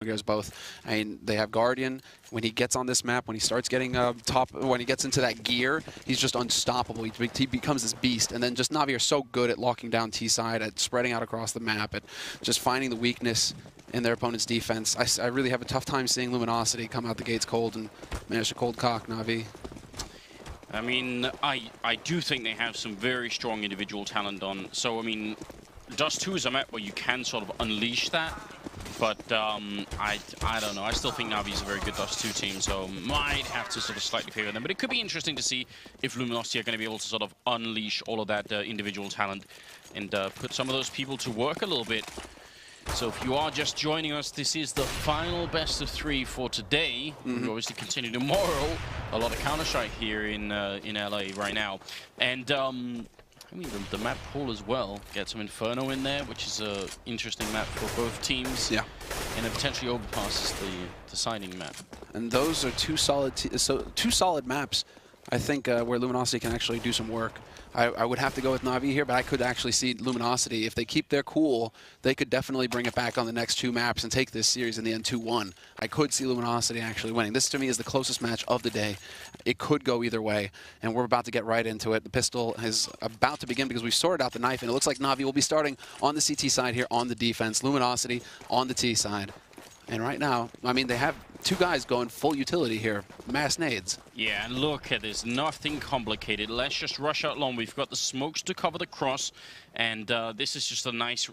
goes both. I mean, they have Guardian. When he gets on this map, when he starts getting when he gets into that gear, he's just unstoppable. He becomes this beast. And then just Navi are so good at locking down T-side, at spreading out across the map, at just finding the weakness in their opponent's defense. I really have a tough time seeing Luminosity come out the gates cold and manage to cold cock Navi. I mean, I do think they have some very strong individual talent on. So, I mean, Dust 2 is a map where you can sort of unleash that. But I don't know. I still think Navi is a very good Dust 2 team, so might have to sort of slightly favor them. But it could be interesting to see if Luminosity are going to be able to sort of unleash all of that individual talent and put some of those people to work a little bit. So if you are just joining us, this is the final best of 3 for today. We obviously continue tomorrow. A lot of Counter-Strike here in LA right now. And I mean, the map pool as well. Get some Inferno in there, which is an interesting map for both teams. Yeah. And it potentially overpasses the deciding map. And those are two solid maps, I think, where Luminosity can actually do some work. I would have to go with Navi here, but I could actually see Luminosity. If they keep their cool, they could definitely bring it back on the next 2 maps and take this series in the end 2-1. I could see Luminosity actually winning. This, to me, is the closest match of the day. It could go either way, and we're about to get right into it. The pistol is about to begin because we've sorted out the knife, and it looks like Navi will be starting on the CT side here on the defense. Luminosity on the T side. And right now, I mean, they have 2 guys going full utility here. Mass nades. Yeah, and look at this. Nothing complicated. Let's just rush out long. We've got the smokes to cover the cross. And this is just a nice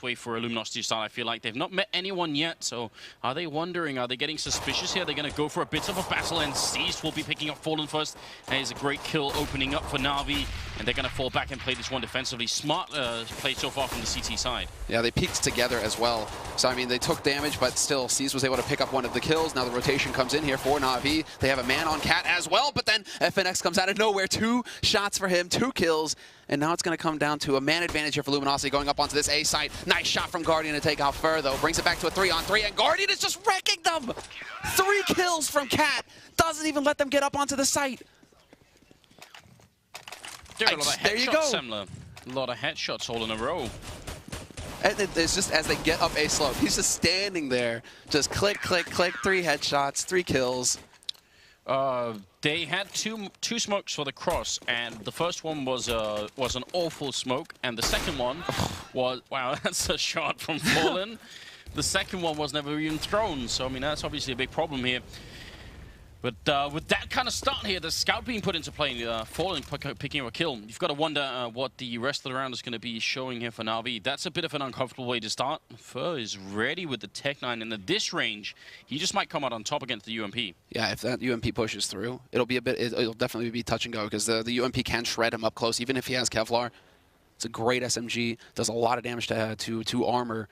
way for a Luminosity style. I feel like they've not met anyone yet. So are they wondering? Are they getting suspicious here? They're going to go for a bit of a battle. And Seized will be picking up Fallen first. That is a great kill opening up for Navi. And they're going to fall back and play this one defensively. Smart play so far from the CT side. Yeah, they peaked together as well. So, I mean, they took damage, but still, Seized was able to pick up one of the kills. Now the rotation comes in here for Navi. They have a man on Cat as well, but then FNX comes out of nowhere. 2 shots for him, 2 kills. And now it's going to come down to a man advantage here for Luminosity going up onto this A site. Nice shot from Guardian to take out Fur, though. Brings it back to a 3-on-3, and Guardian is just wrecking them! 3 kills from Cat. Doesn't even let them get up onto the site. There you go. Semler. A lot of headshots all in a row. And it's just as they get up A slope, he's just standing there. Just click, click, click. 3 headshots, 3 kills. They had two smokes for the cross, and the first one was an awful smoke, and the second one was, wow, that's a shot from Fallen. The second one was never even thrown, so I mean that's obviously a big problem here. But with that kind of start here, the scout being put into play, Fallen picking up a kill, you've got to wonder what the rest of the round is going to be showing here for Navi. That's a bit of an uncomfortable way to start. Fur is ready with the Tech 9, and at this range, he just might come out on top against the UMP. Yeah, if that UMP pushes through, it'll definitely be touch and go, because the UMP can shred him up close, even if he has Kevlar. It's a great SMG, does a lot of damage to armor.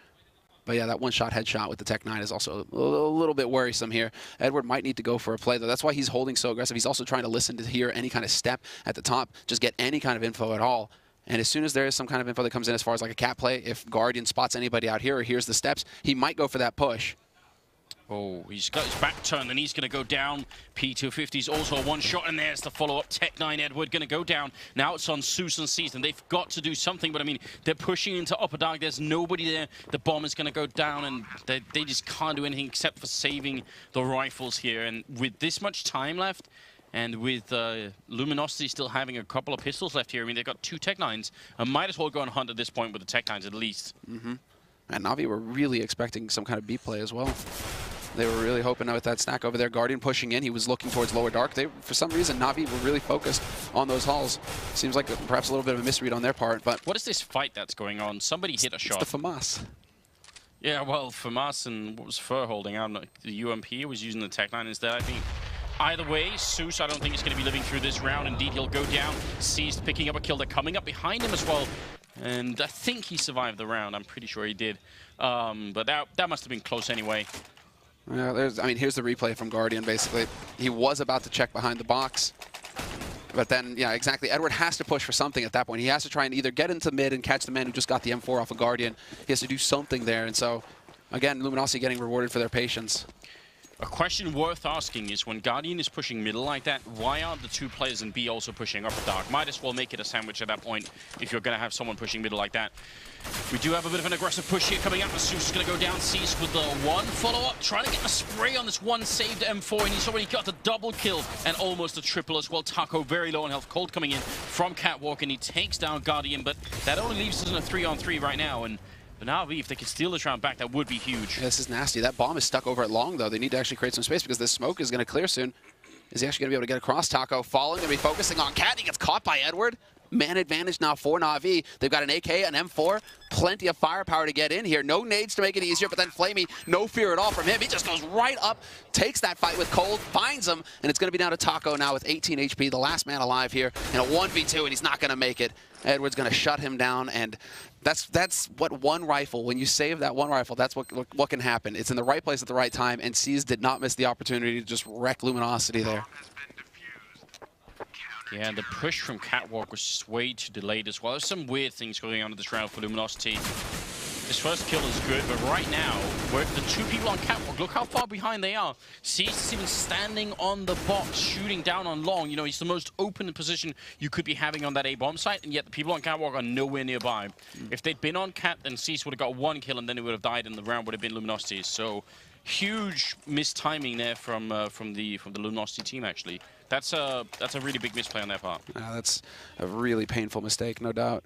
But yeah, that one-shot headshot with the Tech 9 is also a little bit worrisome here. Edward might need to go for a play, though. That's why he's holding so aggressive. He's also trying to listen to hear any kind of step at the top, just get any kind of info at all. And as soon as there is some kind of info that comes in as far as like a cat play, if Guardian spots anybody out here or hears the steps, he might go for that push. Oh, he's got his back turned and he's going to go down. P250's also a one-shot, and there's the follow-up. Tech 9 Edward going to go down. Now it's on Zeus and Season. They've got to do something, but I mean, they're pushing into Upper Dark. There's nobody there. The bomb is going to go down, and they just can't do anything except for saving the rifles here. And with this much time left, and with Luminosity still having a couple of pistols left here, I mean, they've got 2 Tech 9s. And might as well go and hunt at this point with the Tech 9s at least. And Navi were really expecting some kind of B play as well. They were really hoping with that stack over there. Guardian pushing in. He was looking towards Lower Dark. For some reason, Navi were really focused on those halls. Seems like perhaps a little bit of a misread on their part. But what is this fight that's going on? Somebody hit a shot. It's the FAMAS. Yeah, well, FAMAS and what was Fur holding out? The UMP was using the Tech 9 instead, I think. Either way, Zeus, I don't think he's going to be living through this round. Indeed, he'll go down. Seized picking up a kill. They're coming up behind him as well. And I think he survived the round. I'm pretty sure he did. But that must have been close anyway. Yeah, I mean, here's the replay from Guardian, basically. He was about to check behind the box. But then, yeah, exactly. Edward has to push for something at that point. He has to try and either get into mid and catch the man who just got the M4 off of Guardian. He has to do something there. And so, again, Luminosity getting rewarded for their patience. A question worth asking is when Guardian is pushing middle like that, why aren't the two players in B also pushing upper dark? Might as well make it a sandwich at that point if you're going to have someone pushing middle like that. We do have a bit of an aggressive push here coming up. Zeus is going to go down Cease with the one follow-up, trying to get a spray on this one saved M4, and he's already got the double kill and almost a triple as well. Taco very low on health. Cold coming in from Catwalk, and he takes down Guardian, but that only leaves us in a 3-on-3 right now. And Navi, if they can steal this round back, that would be huge. Yeah, this is nasty. That bomb is stuck over at long, though. They need to actually create some space because this smoke is going to clear soon. Is he actually going to be able to get across? Taco falling, going to be focusing on Cat. He gets caught by Edward. Man advantage now for Navi. They've got an AK, an M4, plenty of firepower to get in here. No nades to make it easier, but then Flamey, no fear at all from him. He just goes right up, takes that fight with Cold, finds him, and it's going to be down to Taco now with 18 HP, the last man alive here in a 1v2, and he's not going to make it. Edward's going to shut him down, and that's what one rifle, when you save that one rifle, that's what can happen. It's in the right place at the right time, and C's did not miss the opportunity to just wreck Luminosity there. Yeah, and the push from Catwalk was just way too delayed as well. There's some weird things going on in this round for Luminosity. This first kill is good, but right now, where the two people on Catwalk, look how far behind they are. Cease is even standing on the box, shooting down on long. You know, he's the most open position you could be having on that A bomb site, and yet the people on Catwalk are nowhere nearby. If they'd been on Cat, then Cease would have got one kill, and then he would have died, and the round would have been Luminosity's. So, huge mistiming there from the Luminosity team, actually. That's a really big misplay on their part. That's a really painful mistake, no doubt.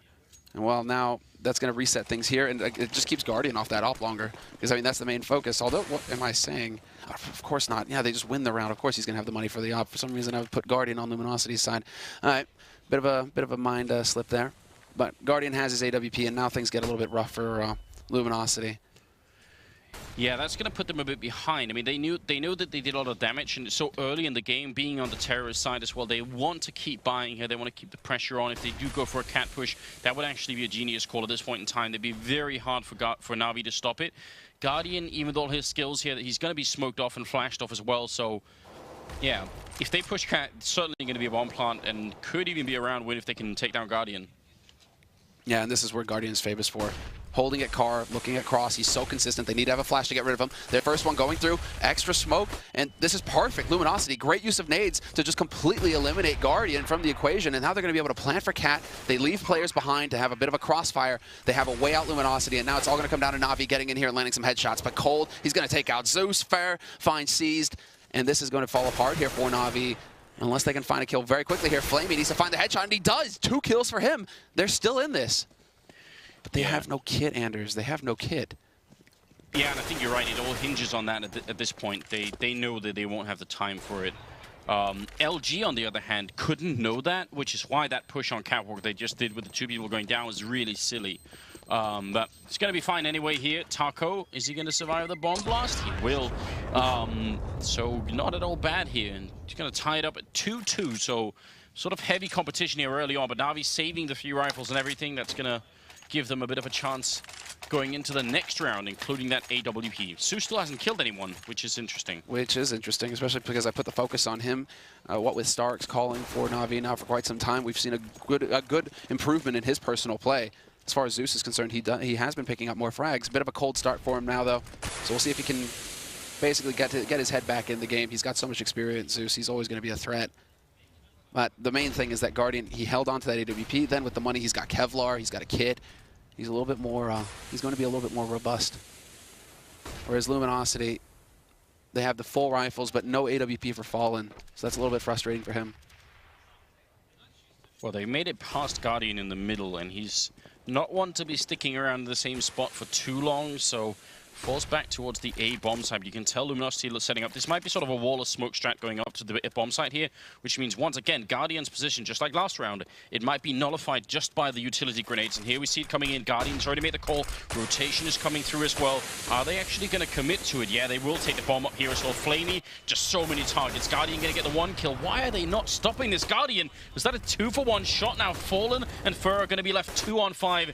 And well, now that's going to reset things here, and it just keeps Guardian off that op longer. Because, I mean, that's the main focus. Although, what am I saying? Of course not. Yeah, they just win the round. Of course he's going to have the money for the op. For some reason, I would put Guardian on Luminosity's side. All right, bit of a mind slip there. But Guardian has his AWP, and now things get a little bit rough for Luminosity. Yeah, that's going to put them a bit behind. I mean, they know that they did a lot of damage, and so early in the game, being on the terrorist side as well, they want to keep buying here. They want to keep the pressure on. If they do go for a cat push, that would actually be a genius call at this point in time. It'd be very hard for Navi to stop it. Guardian, even with all his skills here, he's going to be smoked off and flashed off as well. So, yeah, if they push cat, it's certainly going to be a bomb plant, and could even be a round win if they can take down Guardian. Yeah, and this is where Guardian's famous for. Holding at Carr, looking at Cross, he's so consistent. They need to have a flash to get rid of him. Their first one going through, extra smoke, and this is perfect. Luminosity, great use of nades to just completely eliminate Guardian from the equation, and now they're going to be able to plant for Cat. They leave players behind to have a bit of a crossfire. They have a way out Luminosity, and now it's all going to come down to Navi getting in here and landing some headshots. But Cold, he's going to take out Zeus, Fair, finds Seized, and this is going to fall apart here for Navi. Unless they can find a kill very quickly here. Flamey needs to find the headshot, and he does. 2 kills for him. They're still in this. But they have no kit, Anders. They have no kit. Yeah, and I think you're right. It all hinges on that at this point. They know that they won't have the time for it. LG, on the other hand, couldn't know that, which is why that push on Catwalk they just did with the 2 people going down was really silly. But it's going to be fine anyway here. Taco, is he going to survive the bomb blast? He will. So not at all bad here. And he's going to tie it up at 2-2. So sort of heavy competition here early on. But Navi saving the 3 rifles and everything. That's going to give them a bit of a chance going into the next round, including that AWP. Sue still hasn't killed anyone, which is interesting. Which is interesting, especially because I put the focus on him. What with Starks calling for Navi now for quite some time, we've seen a good improvement in his personal play. As far as Zeus is concerned, he has been picking up more frags. Bit of a cold start for him now, though. So we'll see if he can basically get his head back in the game. He's got so much experience, Zeus. He's always going to be a threat. But the main thing is that Guardian, he held on to that AWP. Then with the money, he's got Kevlar, he's got a kit. He's a little bit more, he's going to be a little bit more robust. Whereas Luminosity, they have the full rifles, but no AWP for Fallen. So that's a little bit frustrating for him. Well, they made it past Guardian in the middle, and he's not one to be sticking around the same spot for too long, so falls back towards the A bomb site. You can tell Luminosity setting up. This might be sort of a wall of smoke strat going up to the bomb site here, which means once again, Guardian's position, just like last round, it might be nullified just by the utility grenades. And here we see it coming in. Guardian's already made the call. Rotation is coming through as well. Are they actually going to commit to it? Yeah, they will take the bomb up here as well. Flamey, just so many targets. Guardian going to get the 1 kill. Why are they not stopping this Guardian? Was that a 2-for-1 shot now? Fallen and Fur are going to be left 2-on-5.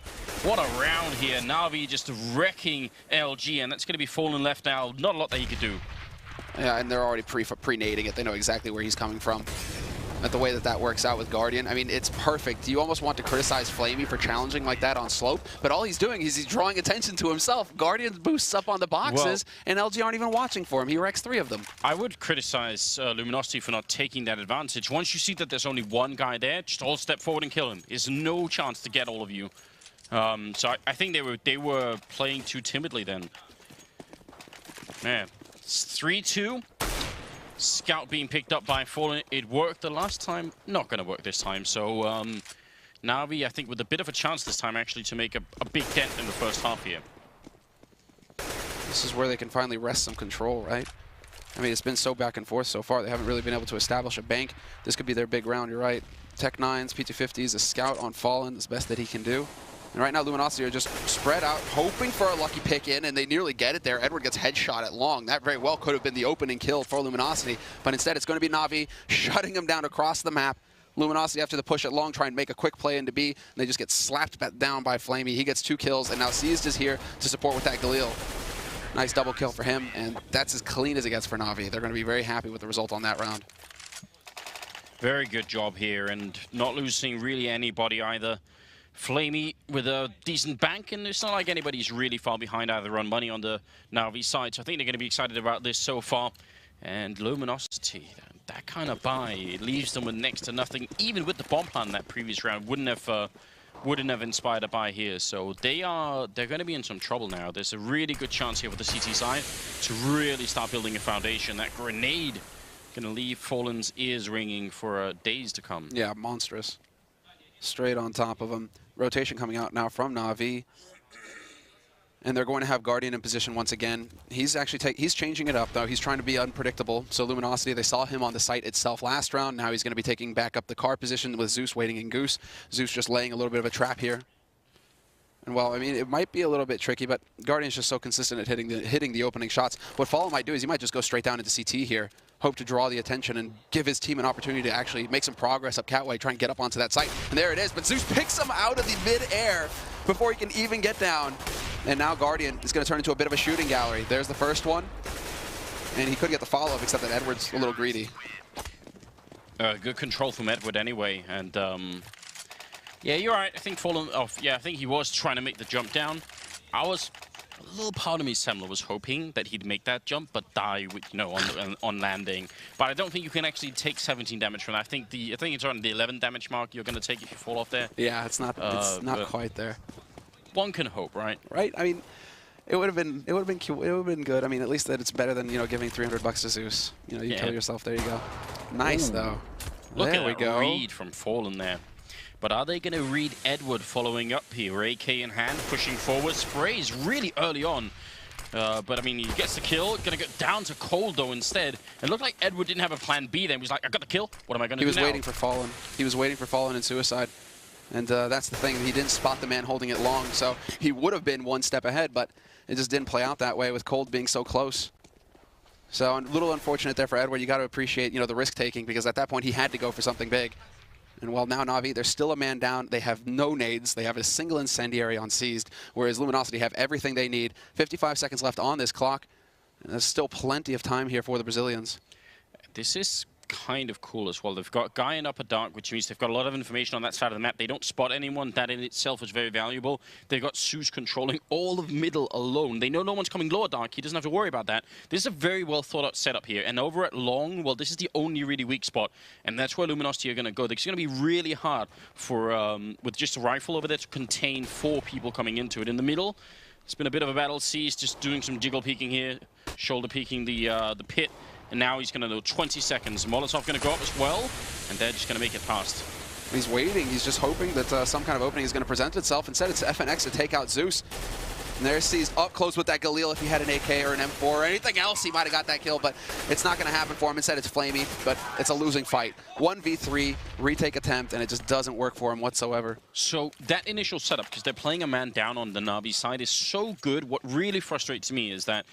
What a round here. Navi just wrecking LG, and that's going to be Fallen left now. Not a lot that he could do. Yeah, and they're already pre-nading it. They know exactly where he's coming from. at the way that that works out with Guardian. I mean, it's perfect. You almost want to criticize Flamey for challenging like that on slope, but all he's doing is he's drawing attention to himself. Guardian boosts up on the boxes, and LG aren't even watching for him. He wrecks 3 of them. I would criticize Luminosity for not taking that advantage. Once you see that there's only one guy there, just all step forward and kill him. There's no chance to get all of you. So I think they were playing too timidly then. Man, it's 3-2. Scout being picked up by Fallen. It worked the last time. Not going to work this time. So Navi, I think, with a bit of a chance this time, actually, to make a big dent in the first half here. This is where they can finally wrest some control, right? I mean, it's been so back and forth so far. They haven't really been able to establish a bank. This could be their big round, you're right. Tech 9s, P250s, a Scout on Fallen is the best that he can do. And right now, Luminosity are just spread out, hoping for a lucky pick in, and they nearly get it there. Edward gets headshot at long. That very well could have been the opening kill for Luminosity, but instead it's going to be Navi shutting him down across the map. Luminosity, after the push at long, try and make a quick play into B, and they just get slapped down by Flamey. He gets 2 kills, and now Seized is here to support with that Galil. Nice double kill for him, and that's as clean as it gets for Navi. They're going to be very happy with the result on that round. Very good job here, and not losing really anybody either. Flamey with a decent bank, and it's not like anybody's really far behind either on money on the Navi side, so I think they're going to be excited about this so far. And Luminosity, that kind of buy, it leaves them with next to nothing. Even with the bomb plan that previous round, wouldn't have inspired a buy here. So they're going to be in some trouble now. There's a really good chance here for the CT side to really start building a foundation. That grenade going to leave Fallen's ears ringing for days to come. Yeah, monstrous. Straight on top of him. Rotation coming out now from Navi. And they're going to have Guardian in position once again. He's actually he's changing it up, though. He's trying to be unpredictable. So Luminosity, they saw him on the site itself last round. Now he's going to be taking back up the car position with Zeus waiting in Goose. Zeus just laying a little bit of a trap here. And well, I mean, it might be a little bit tricky, but Guardian's just so consistent at hitting the opening shots. What Fallen might do is he might just go straight down into CT here, hope to draw the attention and give his team an opportunity to actually make some progress up Catway, try and get up onto that site. And there it is, but Zeus picks him out of the mid-air before he can even get down. And now Guardian is going to turn into a bit of a shooting gallery. There's the first one. And he could get the follow-up, except that Edward's a little greedy. Good control from Edward anyway. And yeah, you're right. I think Fallen off. Yeah, I think he was trying to make the jump down. A little part of me, Semler, was hoping that he'd make that jump, but die with, on landing. But I don't think you can actually take 17 damage from that. I think it's around the 11 damage mark you're going to take if you fall off there. Yeah, it's not quite there. One can hope, right? Right. I mean, it would have been good. I mean, at least that it's better than giving $300 to Zeus. You kill yourself. There you go. Nice. Ooh. Though. Look there at that read from Fallen there. But are they going to read Edward following up here? AK in hand, pushing forward. Sprays really early on. But, I mean, he gets the kill. Going to get down to Cold, though, instead. It looked like Edward didn't have a plan B then. He was like, I got the kill. What am I going to do now? He was waiting for Fallen. He was waiting for Fallen and Suicide. And that's the thing. He didn't spot the man holding it long. So he would have been one step ahead, but it just didn't play out that way with Cold being so close. So a little unfortunate there for Edward. You got to appreciate, the risk-taking, because at that point he had to go for something big. And while now Navi, they're still a man down. They have no nades. They have a single incendiary on Seized, whereas Luminosity have everything they need. 55 seconds left on this clock. And there's still plenty of time here for the Brazilians. This is kind of cool as well. They've got Guy in upper dark, which means they've got a lot of information on that side of the map. They don't spot anyone. That in itself is very valuable. They've got Zeus controlling all of middle alone. They know no one's coming lower dark. He doesn't have to worry about that. This is a very well thought out setup here. And over at long, well, this is the only really weak spot. And that's where Luminosity are going to go. It's going to be really hard for, with just a rifle over there, to contain 4 people coming into it. In the middle, it's been a bit of a battle. C's just doing some jiggle peeking here, shoulder peeking the pit. And now he's going to do 20 seconds. Molotov going to go up as well, and they're just going to make it past. He's waiting. He's just hoping that some kind of opening is going to present itself. Instead, it's FNX to take out Zeus. And there's Seized up close with that Galil. If he had an AK or an M4 or anything else, he might have got that kill, but it's not going to happen for him. Instead, it's Flamey, but it's a losing fight. 1v3, retake attempt, and it just doesn't work for him whatsoever. So that initial setup, because they're playing a man down on the Navi side, is so good. What really frustrates me is that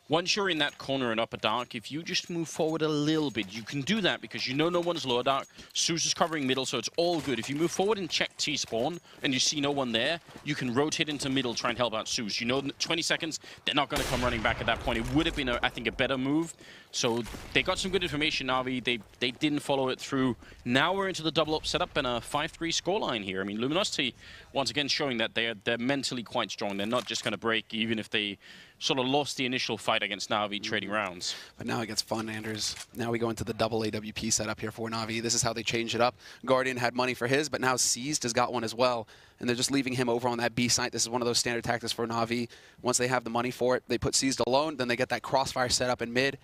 once you're in that corner in upper dark, if you just move forward a little bit, you can do that because you know no one's lower dark. Zeus is covering middle, so it's all good. If you move forward and check T-spawn and you see no one there, you can rotate into middle, try and help out Zeus. You know, 20 seconds, they're not going to come running back at that point. It would have been, I think, a better move. So they got some good information, Navi. They didn't follow it through. Now we're into the double-up setup and a 5-3 scoreline here. I mean, Luminosity, once again, showing that they're mentally quite strong. They're not just going to break, even if they sort of lost the initial fight against Navi trading rounds. But now it gets fun, Anders. Now we go into the double AWP setup here for Navi. This is how they change it up. Guardian had money for his, but now Seized has got one as well. And they're just leaving him over on that B site. This is one of those standard tactics for Navi. Once they have the money for it, they put Seized alone, then they get that crossfire set up in mid.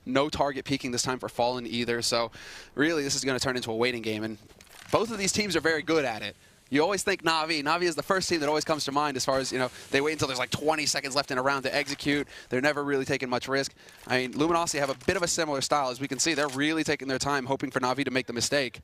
No target peeking this time for Fallen either. So really, this is going to turn into a waiting game. And both of these teams are very good at it. You always think Navi. Navi is the first team that always comes to mind as far as, you know, they wait until there's like 20 seconds left in a round to execute. They're never really taking much risk. I mean, Luminosity have a bit of a similar style. As we can see, they're really taking their time, hoping for Navi to make the mistake.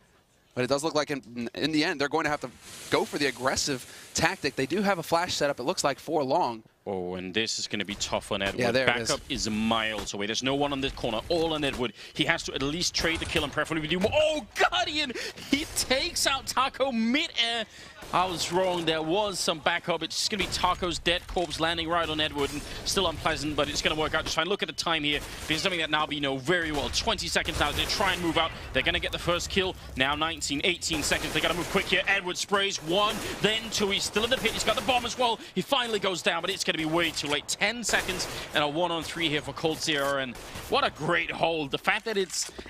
But it does look like in the end, they're going to have to go for the aggressive tactic. They do have a flash setup, it looks like, for long. Oh, and this is going to be tough on Edward. Yeah, there Backup is miles away. There's no one on this corner. All on Edward. He has to at least trade the kill and preferably do more. Oh, Guardian! He takes out Taco mid-air. I was wrong. There was some backup. It's just going to be Taco's dead corpse landing right on Edward. And still unpleasant, but it's going to work out just fine. Look at the time here. This is something that Navi know very well. 20 seconds now. They try and move out. They're going to get the first kill. Now 19, 18 seconds. They got to move quick here. Edward sprays one, then two. He's still in the pit. He's got the bomb as well. He finally goes down, but it's going to be way too late. 10 seconds and a 1-on-3 here for coldzera. And what a great hold. The fact that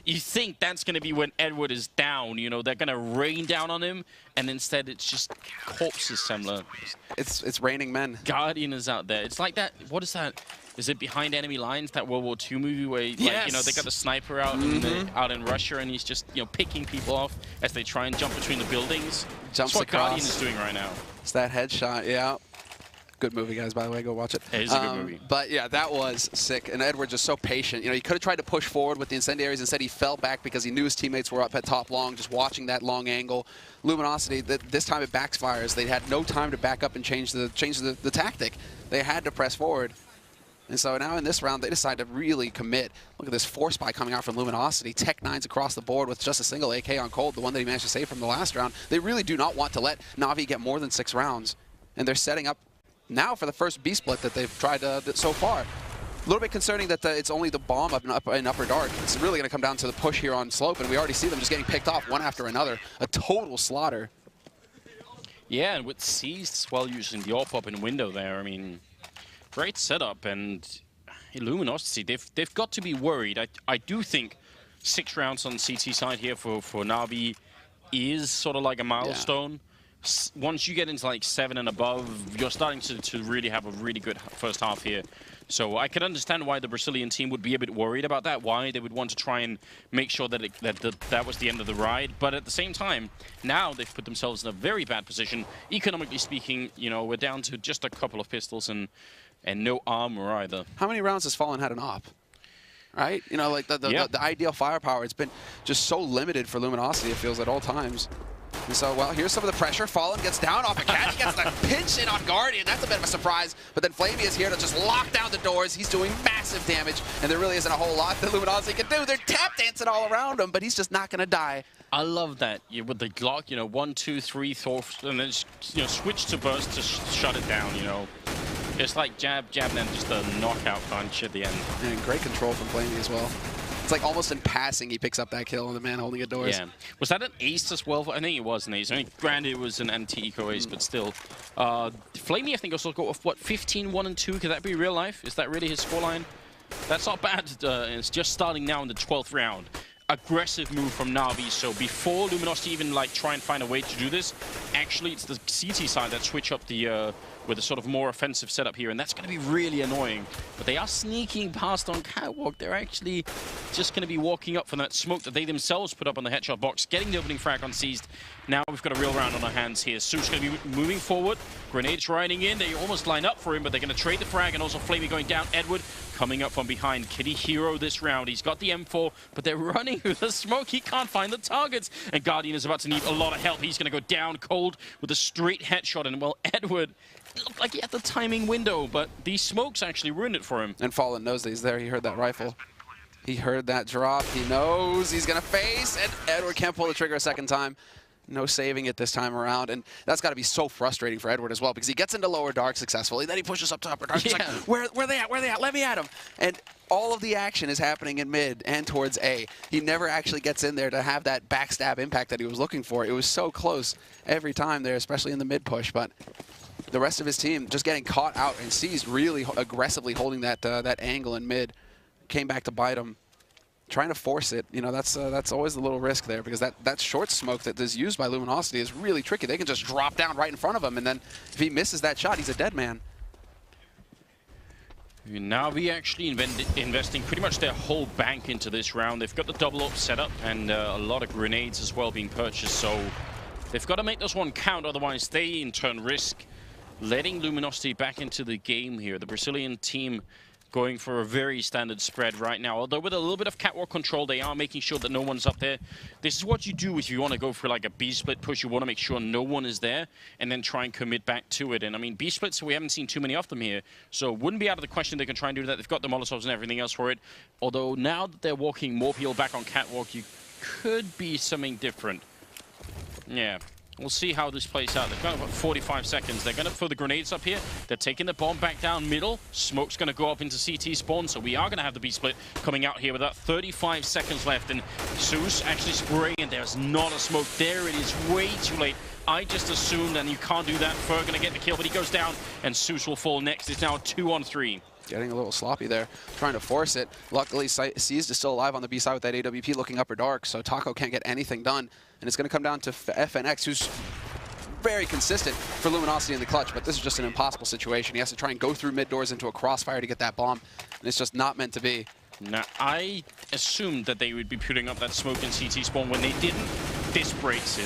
you think that's going to be when Edward is down. You know, they're going to rain down on him. And instead, it's just corpses, Semler. It's raining men. Guardian is out there. It's like that. What is that? Is it Behind Enemy Lines, that World War II movie where, like, you know, they got the sniper out out in Russia, and he's just, you know, picking people off as they try and jump between the buildings. Jumps That's what across. Guardian is doing right now. It's that headshot, yeah. Good movie, guys, by the way. Go watch it. It is a good movie. But, yeah, that was sick. And Edward just so patient. You know, he could have tried to push forward with the incendiaries. Instead, he fell back because he knew his teammates were up at top long, just watching that long angle. Luminosity, this time it backfires. They had no time to back up and change the tactic. They had to press forward. And so now in this round, they decide to really commit. Look at this force spy coming out from Luminosity. Tech 9s across the board with just a single AK on Cold, the one that he managed to save from the last round. They really do not want to let Navi get more than 6 rounds. And they're setting up now for the first B-split that they've tried so far. A little bit concerning that it's only the bomb up in upper dark. It's really going to come down to the push here on slope, and we already see them just getting picked off one after another. A total slaughter. Yeah, and with Seized as well using the AWP in window there, I mean, great setup. And Luminosity, they've got to be worried. I do think 6 rounds on CT side here for Navi is sort of like a milestone. Yeah. Once you get into like 7 and above, you're starting to really have a really good first half here. So I can understand why the Brazilian team would be a bit worried about that, why they would want to try and make sure that that was the end of the ride. But at the same time, now they've put themselves in a very bad position. Economically speaking, you know, we're down to just a couple of pistols and no armor either. How many rounds has Fallen had an op? Right? You know, like the ideal firepower, it's been just so limited for Luminosity, it feels, at all times. And so, well, here's some of the pressure. Fallen gets down off a cat. He gets the pinch in on Guardian. That's a bit of a surprise. But then Flamey is here to just lock down the doors. He's doing massive damage, and there really isn't a whole lot that Luminosity can do. They're tap dancing all around him, but he's just not going to die. I love that. With the Glock, you know, 1, 2, 3, and then just, you know, switch to burst to shut it down, you know. It's like jab, jab, and then just a knockout punch at the end. And great control from Flamey as well. It's like almost in passing he picks up that kill on the man holding it doors. Yeah. Was that an ace as well? I think it was an ace. I mean, granted it was an anti-eco ace, but still. Flamey, I think, also got off, what, 15, 1 and 2? Could that be real life? Is that really his scoreline? That's not bad. It's just starting now in the 12th round. Aggressive move from Navi. So before Luminosity even like try and find a way to do this, actually it's the CT side that switch up the with a sort of more offensive setup here, and that's going to be really annoying. But they are sneaking past on Catwalk. They're actually just going to be walking up from that smoke that they themselves put up on the headshot box, getting the opening frag on Seized. Now we've got a real round on our hands here. Su's going to be moving forward. Grenades riding in. They almost line up for him, but they're going to trade the frag, and also Flamey going down. Edward coming up from behind. Kitty hero this round. He's got the M4, but they're running with the smoke. He can't find the targets, and Guardian is about to need a lot of help. He's going to go down cold with a straight headshot, and well, Edward looked like he had the timing window, but these smokes actually ruined it for him. And Fallen knows that he's there. He heard that rifle. He heard that drop. He knows he's going to face, and Edward can't pull the trigger a second time. No saving it this time around, and that's got to be so frustrating for Edward as well, because he gets into lower dark successfully, then he pushes up to upper dark. He's like, where they at? Where they at? Let me at him. And all of the action is happening in mid and towards A. He never actually gets in there to have that backstab impact that he was looking for. It was so close every time there, especially in the mid push, but the rest of his team just getting caught out, and C's really aggressively holding that that angle in mid. Came back to bite him. Trying to force it, you know, that's always a little risk there, because that short smoke that is used by Luminosity is really tricky. They can just drop down right in front of him, and then if he misses that shot, he's a dead man. Navi actually investing pretty much their whole bank into this round. They've got the double up set up and a lot of grenades as well being purchased, so they've got to make this one count, otherwise they in turn risk letting Luminosity back into the game here. The Brazilian team going for a very standard spread right now. Although with a little bit of catwalk control, they are making sure that no one's up there. This is what you do if you want to go for like a B-split push. You want to make sure no one is there and then try and commit back to it. And I mean, B-splits, we haven't seen too many of them here. So it wouldn't be out of the question they can try and do that. They've got the Molotovs and everything else for it. Although now that they're walking more people back on catwalk, you could be something different. Yeah. We'll see how this plays out. They've got about 45 seconds. They're going to throw the grenades up here. They're taking the bomb back down middle. Smoke's going to go up into CT spawn, so we are going to have the B-split coming out here with about 35 seconds left. And Zeus actually spraying, and there's not a smoke there. It is way too late. I just assumed, and you can't do that. Fer going to get the kill, but he goes down, and Zeus will fall next. It's now a 2-on-3. Getting a little sloppy there, trying to force it. Luckily, Seized is still alive on the B side with that AWP looking upper dark, so Taco can't get anything done. And it's going to come down to FNX, who's very consistent for Luminosity in the clutch, but this is just an impossible situation. He has to try and go through mid doors into a crossfire to get that bomb, and it's just not meant to be. Now, I assumed that they would be putting up that smoke in CT spawn. When they didn't, this breaks it.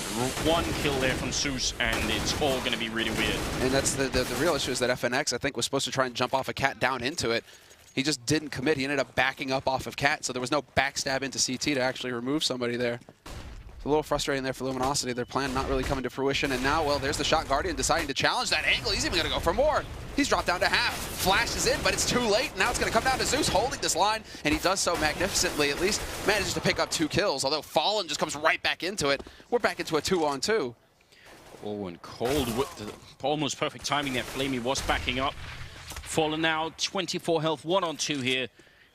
One kill there from Zeus, and it's all going to be really weird. And that's the real issue, is that FNX, I think, was supposed to try and jump off a cat down into it. He just didn't commit. He ended up backing up off of cat, so there was no backstab into CT to actually remove somebody there. It's a little frustrating there for Luminosity. Their plan not really coming to fruition, and now, well, there's the shot Guardian deciding to challenge that angle. He's even going to go for more. He's dropped down to half. Flashes in, but it's too late. Now it's going to come down to Zeus holding this line, and he does so magnificently. At least manages to pick up 2 kills, although Fallen just comes right back into it. We're back into a 2-on-2. Oh, and Cold with the almost perfect timing there. Flamey was backing up. Fallen now, 24 health, 1-on-2 here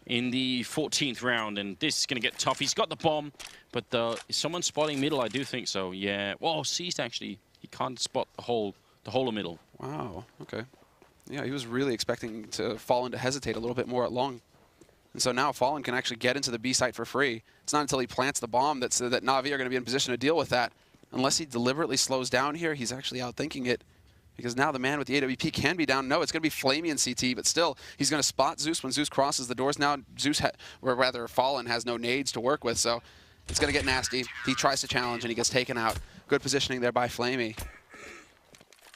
in the 14th round, and this is going to get tough. He's got the bomb, but is someone spotting middle? I do think so, yeah. Whoa, Seized actually. He can't spot the whole of middle. Wow, okay. Yeah, he was really expecting to Fallen to hesitate a little bit more at long. And so now Fallen can actually get into the B site for free. It's not until he plants the bomb that Navi are going to be in position to deal with that. Unless he deliberately slows down here, he's actually outthinking it. Because now the man with the AWP can be down. No, it's going to be Flamey in CT, but still, he's going to spot Zeus when Zeus crosses the doors. Now Zeus, or rather Fallen, has no nades to work with, so it's going to get nasty. He tries to challenge, and he gets taken out. Good positioning there by Flamey.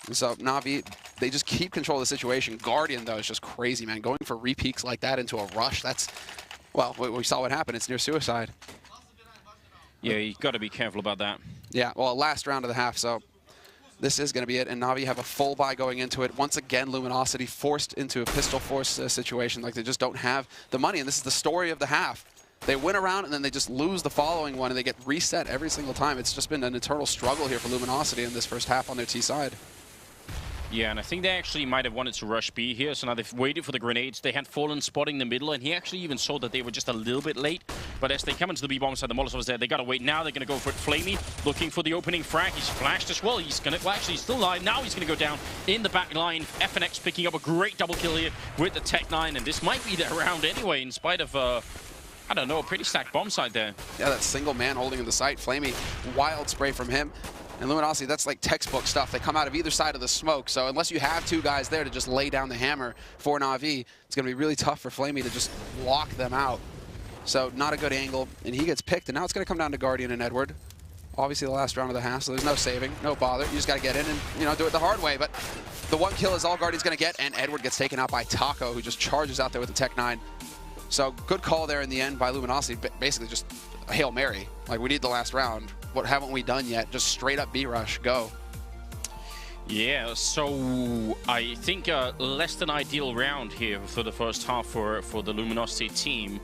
And so Navi, they just keep control of the situation. Guardian, though, is just crazy, man. Going for re-peaks like that into a rush, that's, well, we saw what happened. It's near suicide. Yeah, you got to be careful about that. Yeah, well, last round of the half, so this is going to be it, and Navi have a full buy going into it. Once again, Luminosity forced into a pistol force situation, like they just don't have the money, and this is the story of the half. They win a round, and then they just lose the following one, and they get reset every single time. It's just been an eternal struggle here for Luminosity in this first half on their T side. Yeah, and I think they actually might have wanted to rush B here, so now they've waited for the grenades. They had Fallen spotting the middle, and he actually even saw that they were just a little bit late. But as they come into the B bomb side, the Molotovs there, they got to wait. Now they're going to go for it. Flamey looking for the opening frag. He's flashed as well. He's going to, well, actually, he's still alive. Now he's going to go down in the back line. FNX picking up a great double kill here with the Tech 9, and this might be their round anyway, in spite of, I don't know, a pretty stacked bomb side there. Yeah, that single man holding in the site. Flamey, wild spray from him. And Luminosity, that's like textbook stuff. They come out of either side of the smoke, so unless you have 2 guys there to just lay down the hammer for Navi, it's going to be really tough for Flamey to just lock them out. So not a good angle, and he gets picked, and now it's going to come down to Guardian and Edward. Obviously the last round of the half, so there's no saving, no bother. You just got to get in and, you know, do it the hard way. But the 1 kill is all Guardian's going to get, and Edward gets taken out by Taco, who just charges out there with the Tech 9. So good call there in the end by Luminosity, basically just a Hail Mary. Like, we need the last round. What haven't we done yet? Just straight up B rush, go. Yeah, so I think less than ideal round here for the first half for the Luminosity team.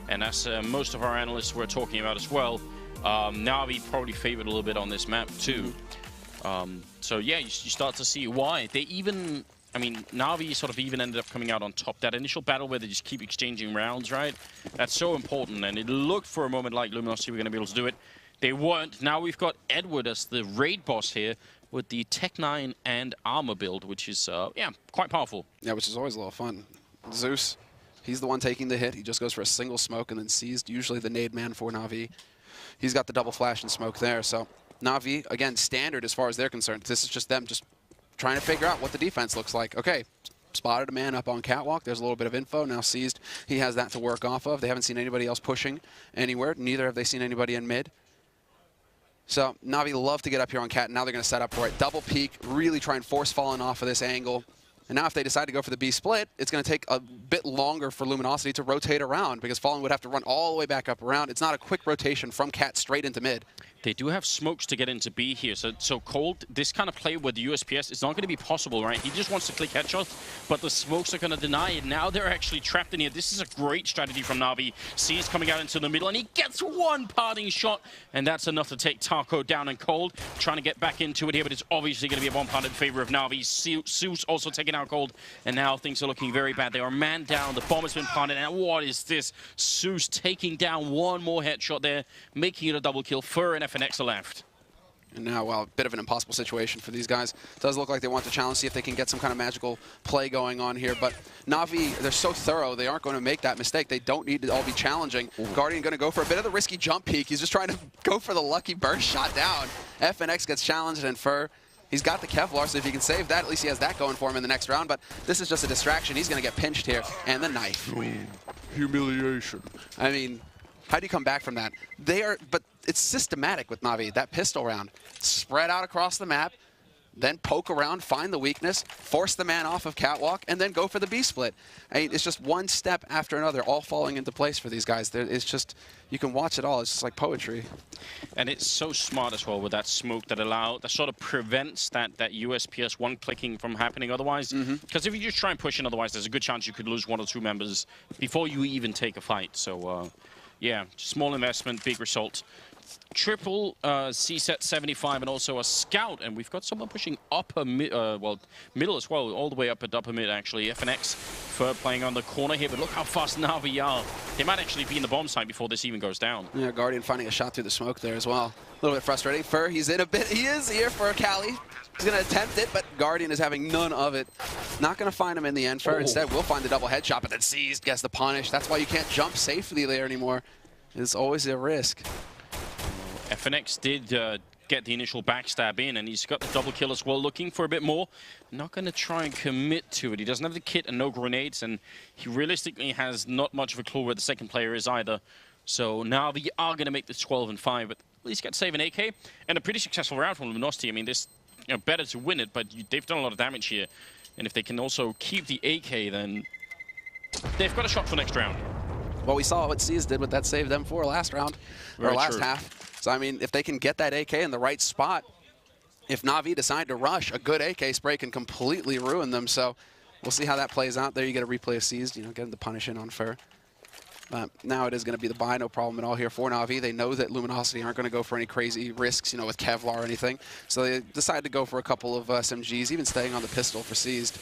And as most of our analysts were talking about as well, Navi probably favored a little bit on this map too. So yeah, you start to see why. They even, I mean, Navi sort of even ended up coming out on top. That initial battle where they just keep exchanging rounds, right? That's so important. And it looked for a moment like Luminosity were going to be able to do it. They weren't. Now we've got Edward as the raid boss here with the Tech 9 and armor build, which is, yeah, quite powerful. Yeah, which is always a lot of fun. Zeus, he's the one taking the hit. He just goes for a single smoke and then seized, usually the nade man for Navi. He's got the double flash and smoke there. So Navi, again, standard as far as they're concerned. This is just them just trying to figure out what the defense looks like. Okay, spotted a man up on catwalk. There's a little bit of info. Now seized. He has that to work off of. They haven't seen anybody else pushing anywhere. Neither have they seen anybody in mid. So Navi love to get up here on Cat. Now they're going to set up for it. Double peek, really try and force Fallen off of this angle. And now if they decide to go for the B split, it's going to take a bit longer for Luminosity to rotate around because Fallen would have to run all the way back up around. It's not a quick rotation from Cat straight into mid. They do have smokes to get into B here. So Cold, this kind of play with the USPS is not going to be possible, right? He just wants to click headshots, but the smokes are going to deny it. Now they're actually trapped in here. This is a great strategy from Navi. C's coming out into the middle, and he gets one parting shot, and that's enough to take Taco down. And Cold trying to get back into it here, but it's obviously going to be a one-part in favor of Navi. Zeus also taking out Cold, and now things are looking very bad. They are man down. The bomb has been planted, and what is this? Zeus taking down one more headshot there, making it a double kill. Fur and FNX are left. And now, well, a bit of an impossible situation for these guys. It does look like they want the challenge, see if they can get some kind of magical play going on here. But Navi, they're so thorough, they aren't going to make that mistake. They don't need to all be challenging. Ooh. Guardian going to go for a bit of the risky jump peek. He's just trying to go for the lucky burst shot down. FNX gets challenged, and Fur, he's got the Kevlar, so if he can save that, at least he has that going for him in the next round. But this is just a distraction. He's going to get pinched here. And the knife. Ooh. Humiliation. I mean, how do you come back from that? But it's systematic with Navi. That pistol round, spread out across the map, then poke around, find the weakness, force the man off of catwalk, and then go for the B split. I mean, it's just one step after another, all falling into place for these guys. It's just, you can watch it all. It's just like poetry. And it's so smart as well with that smoke that sort of prevents that USPS one clicking from happening otherwise. Because if you just try and push in otherwise, there's a good chance you could lose one or two members before you even take a fight. So, yeah, small investment, big result. Triple C-set 75 and also a scout, and we've got someone pushing upper mid, well, middle as well, all the way up at upper mid actually. FNX Fur playing on the corner here, but look how fast Navi are. They might actually be in the bomb site before this even goes down. Yeah, Guardian finding a shot through the smoke there as well. A little bit frustrating. Fur, he's in a bit. He is here for Cali. He's going to attempt it, but Guardian is having none of it. Not going to find him in the end. Fur instead will find the double headshot, but then seized, gets the punish. That's why you can't jump safely there anymore. It's always a risk. FNX did get the initial backstab in, and he's got the double kill as well, looking for a bit more. Not going to try and commit to it. He doesn't have the kit and no grenades, and he realistically has not much of a clue where the second player is either. So now they are going to make this 12 and 5, but at least get to save an AK, and a pretty successful round from Luminosity. I mean, this, you know, better to win it, but they've done a lot of damage here. And if they can also keep the AK, then they've got a shot for next round. Well, we saw what C's did with that save them for last round, or last half. So, I mean, if they can get that AK in the right spot, if Navi decide to rush, a good AK spray can completely ruin them. So we'll see how that plays out. There you get a replay of Seized, you know, getting the punish in on Fur. Now it is going to be the buy, no problem at all here for Navi. They know that Luminosity aren't going to go for any crazy risks, you know, with Kevlar or anything. So they decide to go for a couple of SMGs, even staying on the pistol for Seized.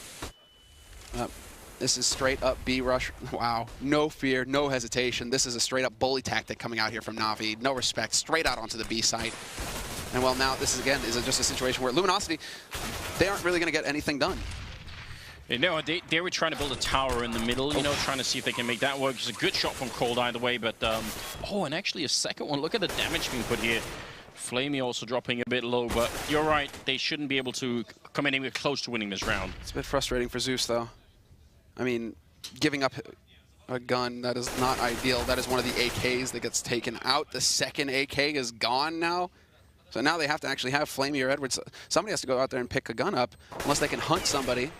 This is straight up B rush. Wow, no fear, no hesitation. This is a straight up bully tactic coming out here from Navi. No respect, straight out onto the B site. And well, now this is again just a situation where Luminosity, they aren't really going to get anything done. You know, they were trying to build a tower in the middle, you know, trying to see if they can make that work. It's a good shot from Cold either way, but oh, and actually a second one. Look at the damage being put here. Flamey also dropping a bit low, but you're right. They shouldn't be able to come anywhere close to winning this round. It's a bit frustrating for Zeus, though. I mean, giving up a gun, that is not ideal. That is one of the AKs that gets taken out. The second AK is gone now. So now they have to actually have Flamey or Edwards. Somebody has to go out there and pick a gun up, unless they can hunt somebody.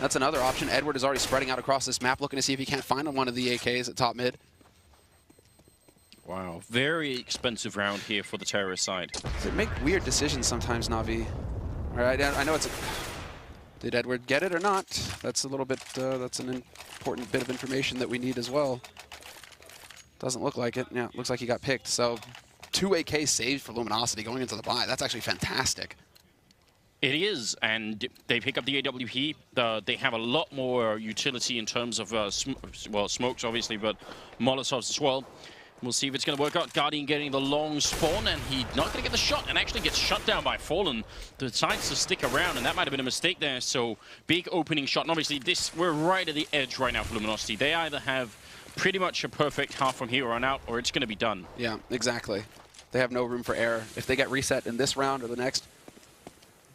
That's another option. Edward is already spreading out across this map, looking to see if he can't find one of the AKs at top mid. Wow, very expensive round here for the terrorist side. They make weird decisions sometimes, Navi. All right, I know it's a... Did Edward get it or not? That's a little bit, that's an important bit of information that we need as well. Doesn't look like it. Yeah, looks like he got picked. So 2 AK saves for Luminosity going into the bye. That's actually fantastic. It is, and they pick up the AWP. They have a lot more utility in terms of, well, smokes obviously, but Molotovs as well. We'll see if it's going to work out. Guardian getting the long spawn, and he's not going to get the shot, and actually gets shut down by Fallen. Decides to stick around, and that might have been a mistake there. So big opening shot, and obviously we're right at the edge right now for Luminosity. They either have pretty much a perfect half from here on out, or it's going to be done. Yeah, exactly. They have no room for error. If they get reset in this round or the next,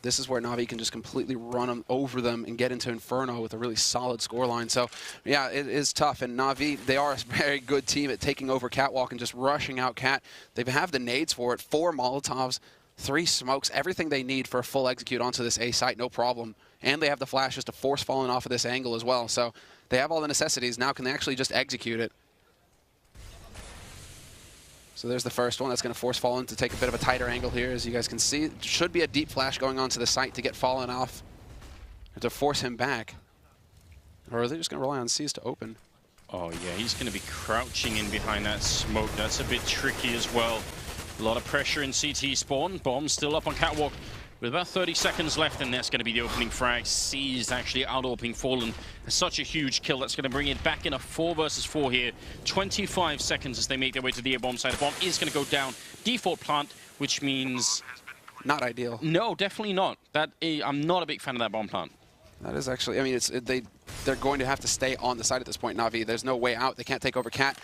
this is where Navi can just completely run them over them and get into Inferno with a really solid scoreline. So, yeah, it is tough. And Navi, they are a very good team at taking over Catwalk and just rushing out Cat. They have the nades for it, 4 Molotovs, 3 smokes, everything they need for a full execute onto this A site, no problem. And they have the flashes to force falling off of this angle as well. So they have all the necessities. Now can they actually just execute it? So there's the first one. That's going to force Fallen to take a bit of a tighter angle here, as you guys can see. It should be a deep flash going onto the site to get Fallen off, or to force him back. Or are they just going to rely on C's to open? Oh, yeah, he's going to be crouching in behind that smoke. That's a bit tricky as well. A lot of pressure in CT spawn. Bomb still up on Catwalk. With about 30 seconds left, and that's going to be the opening frag. C's actually out-opening Fallen. Such a huge kill. That's going to bring it back in a 4 versus 4 here. 25 seconds as they make their way to the A-bomb side. The bomb is going to go down. Default plant, which means... Not ideal. No, definitely not. I'm not a big fan of that bomb plant. That is actually... I mean, they're going to have to stay on the side at this point, Navi. There's no way out. They can't take over Cat.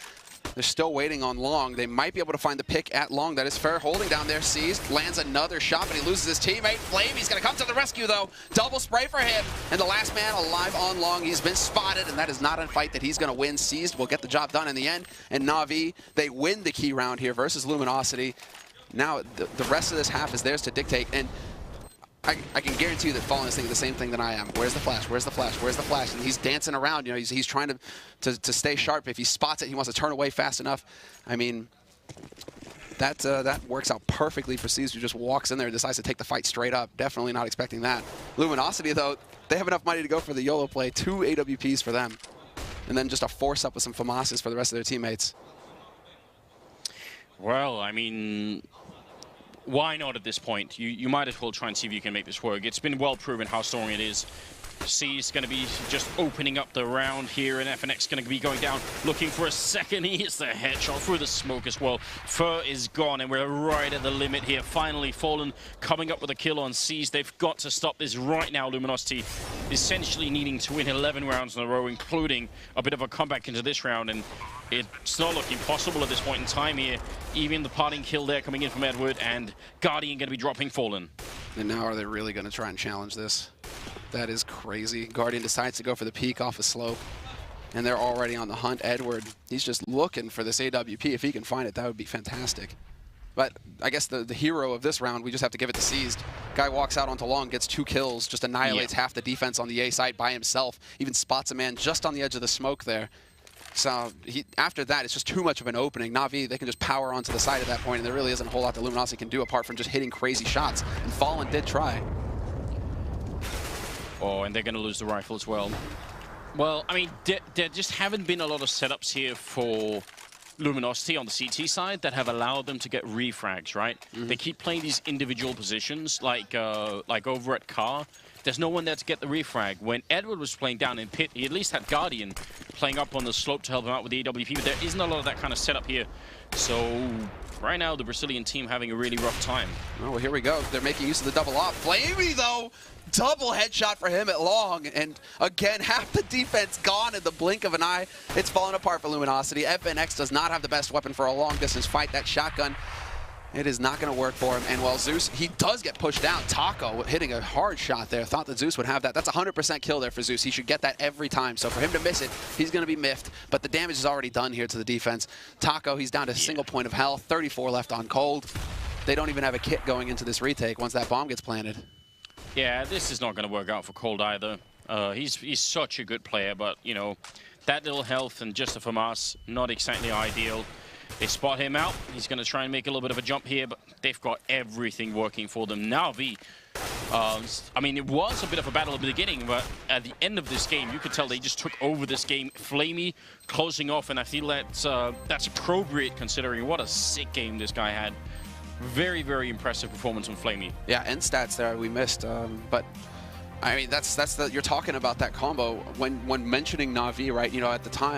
They're still waiting on Long. They might be able to find the pick at Long. That is fair. Holding down there, seized. Lands another shot, but he loses his teammate. Flame, he's going to come to the rescue, though. Double spray for him. And the last man alive on Long. He's been spotted, and that is not a fight that he's going to win. Seized will get the job done in the end. And Navi, they win the key round here versus Luminosity. Now, the rest of this half is theirs to dictate. And I can guarantee you that Fallen is thinking the same thing that I am. Where's the flash? Where's the flash? Where's the flash? And he's dancing around. You know, he's trying to stay sharp. If he spots it, he wants to turn away fast enough. I mean, that works out perfectly for C's, who just walks in there and decides to take the fight straight up. Definitely not expecting that. Luminosity, though, they have enough money to go for the YOLO play. 2 AWPs for them. And then just a force up with some FAMASs for the rest of their teammates. Well, I mean... why not at this point? You might as well try and see if you can make this work. It's been well proven how strong it is. C's going to be just opening up the round here, and FNX going to be going down, looking for a second. He hits the headshot through the smoke as well. Fur is gone, and we're right at the limit here. Finally, Fallen coming up with a kill on C's. They've got to stop this right now. Luminosity essentially needing to win 11 rounds in a row, including a bit of a comeback into this round, and it's not looking possible at this point in time here. Even the parting kill there coming in from Edward, and Guardian going to be dropping Fallen. And now are they really going to try and challenge this? That is crazy. Guardian decides to go for the peek off a slope, and they're already on the hunt. Edward, he's just looking for this AWP. If he can find it, that would be fantastic. But I guess the hero of this round, we just have to give it to Seized. Guy walks out onto Long, gets 2 kills, just annihilates half the defense on the A site by himself, even spots a man just on the edge of the smoke there. So after that, it's just too much of an opening. Navi, they can just power onto the side at that point, and there really isn't a whole lot that Luminosity can do apart from just hitting crazy shots. And Fallen did try. Oh, and they're going to lose the rifle as well. Well, I mean, there just haven't been a lot of setups here for Luminosity on the CT side that have allowed them to get refrags, right? They keep playing these individual positions, like over at Car. There's no one there to get the refrag. When Edward was playing down in Pit, he at least had Guardian playing up on the slope to help him out with the AWP, but there isn't a lot of that kind of setup here. So right now, the Brazilian team having a really rough time. Oh, well, here we go. They're making use of the double off. Flamey, though, double headshot for him at Long. And again, half the defense gone in the blink of an eye. It's falling apart for Luminosity. FNX does not have the best weapon for a long-distance fight. That shotgun, it is not going to work for him. And while Zeus, he does get pushed down. Taco hitting a hard shot there. Thought that Zeus would have that. That's 100% kill there for Zeus. He should get that every time. So for him to miss it, he's going to be miffed. But the damage is already done here to the defense. Taco, he's down to a single point of health. 34 left on cold. They don't even have a kit going into this retake once that bomb gets planted. Yeah, this is not going to work out for Cold either. He's such a good player, but, you know, that little health and just a FAMAS, not exactly ideal. They spot him out. He's going to try and make a little bit of a jump here, but they've got everything working for them. Navi I mean, it was a bit of a battle at the beginning, but at the end of this game, you could tell they just took over this game. Flamey closing off, and I feel that's appropriate considering what a sick game this guy had. Very, very impressive performance from Flamey. Yeah, end stats there we missed, but I mean, you're talking about that combo when mentioning Navi, right? You know, at the time,